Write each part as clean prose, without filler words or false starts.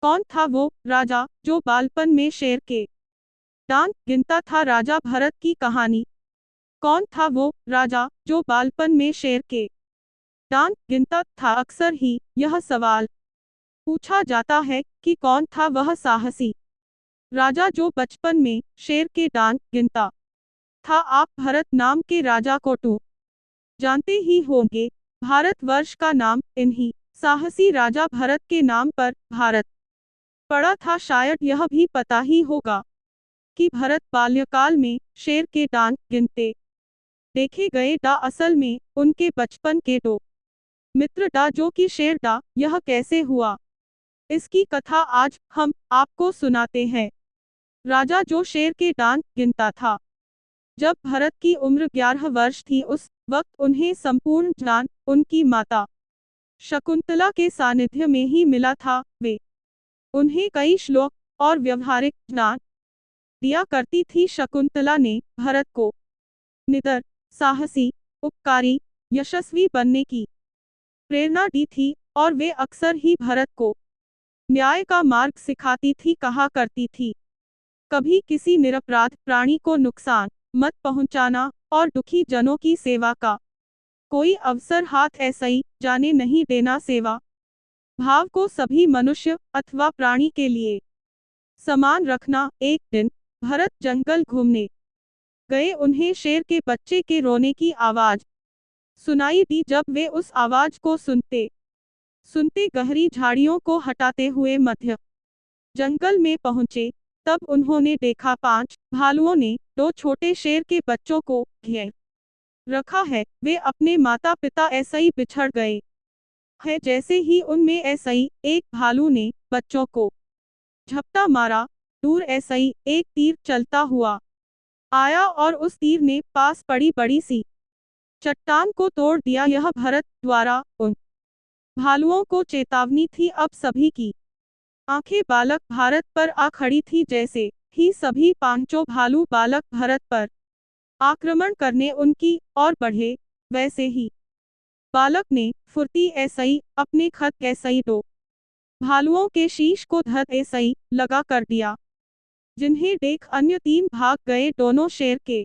कौन था वो राजा जो बालपन में शेर के दांत गिनता था? राजा भरत की कहानी। कौन था वो राजा जो बालपन में शेर के दांत गिनता था? अक्सर ही यह सवाल पूछा जाता है कि कौन था वह साहसी राजा जो बचपन में शेर के दांत गिनता था। आप भरत नाम के राजा को तो जानते ही होंगे। भारतवर्ष का नाम इन्हीं साहसी राजा भरत के नाम पर भारत पड़ा था। शायद यह भी पता ही होगा कि भरत बाल्यकाल में शेर के दांत गिनते देखे गए। असल में उनके बचपन के दो मित्र जो कि शेर यह कैसे हुआ, इसकी कथा आज हम आपको सुनाते हैं। राजा जो शेर के दांत गिनता था। जब भरत की उम्र 11 वर्ष थी उस वक्त उन्हें संपूर्ण ज्ञान उनकी माता शकुंतला के सानिध्य में ही मिला था। वे उन्हें कई श्लोक और व्यवहारिक ज्ञान दिया करती थी। शकुंतला ने भरत को निडर, साहसी, उपकारी, यशस्वी बनने की प्रेरणा दी थी और वे अक्सर ही भरत को न्याय का मार्ग सिखाती थी। कहा करती थी, कभी किसी निरपराध प्राणी को नुकसान मत पहुंचाना और दुखी जनों की सेवा का कोई अवसर हाथ ऐसा ही जाने नहीं देना। सेवा भाव को सभी मनुष्य अथवा प्राणी के लिए समान रखना। एक दिन भरत जंगल घूमने गए। उन्हें शेर के बच्चे के रोने की आवाज सुनाई दी। जब वे उस आवाज को सुनते सुनते गहरी झाड़ियों को हटाते हुए मध्य जंगल में पहुंचे, तब उन्होंने देखा 5 भालुओं ने 2 छोटे शेर के बच्चों को घेर रखा है। वे अपने माता पिता ऐसा ही बिछड़ गए है जैसे ही उनमें ऐसा ही एक भालू ने बच्चों को झपटा मारा। दूर ऐसा ही एक तीर चलता हुआ आया और उस तीर ने पास पड़ी बड़ी सी चट्टान को तोड़ दिया। यह भरत द्वारा उन भालुओं को चेतावनी थी। अब सभी की आंखें बालक भारत पर आ खड़ी थी। जैसे ही सभी 5 भालू बालक भरत पर आक्रमण करने उनकी ओर बढ़े, वैसे ही बालक ने फुर्ती ऐसा ही अपने खत ऐसा ही 2 भालुओं के शीश को धड़ ऐसा ही लगा कर दिया, जिन्हें देख अन्य 3 भाग गए। दोनों शेर के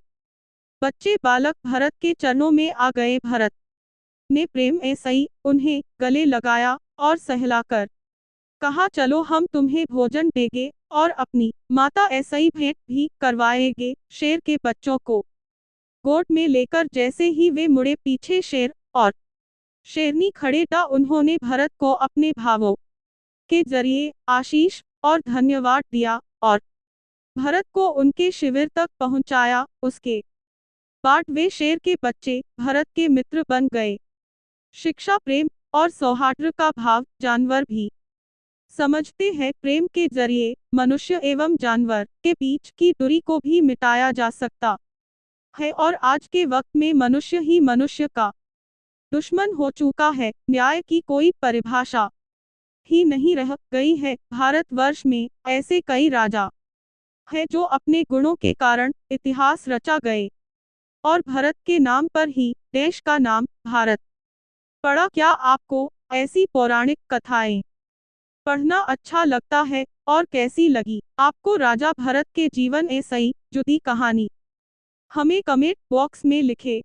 बच्चे बालक भरत के चरणों में आ गए। भरत ने प्रेम ऐसा ही उन्हें गले लगाया और सहलाकर कहा, चलो हम तुम्हें भोजन देंगे और अपनी माता ऐसा ही भेंट भी करवाएंगे। शेर के बच्चों को गोद में लेकर जैसे ही वे मुड़े, पीछे शेर और शेरनी खड़े उन्होंने भरत को अपने भावों के जरिए आशीष और धन्यवाद दिया और भरत को उनके शिविर तक पहुंचाया। उसके बाद वे शेर के बच्चे भरत के मित्र बन गए। शिक्षा, प्रेम और सौहार्द का भाव जानवर भी समझते हैं। प्रेम के जरिए मनुष्य एवं जानवर के बीच की दूरी को भी मिटाया जा सकता है और आज के वक्त में मनुष्य ही मनुष्य का दुश्मन हो चुका है। न्याय की कोई परिभाषा ही नहीं रह गई है। भारतवर्ष में ऐसे कई राजा हैं जो अपने गुणों के कारण इतिहास रचा गए और भरत के नाम पर ही देश का नाम भारत पड़ा। क्या आपको ऐसी पौराणिक कथाएं पढ़ना अच्छा लगता है और कैसी लगी आपको राजा भरत के जीवन ऐसी जुदी कहानी? हमें कमेंट बॉक्स में लिखें।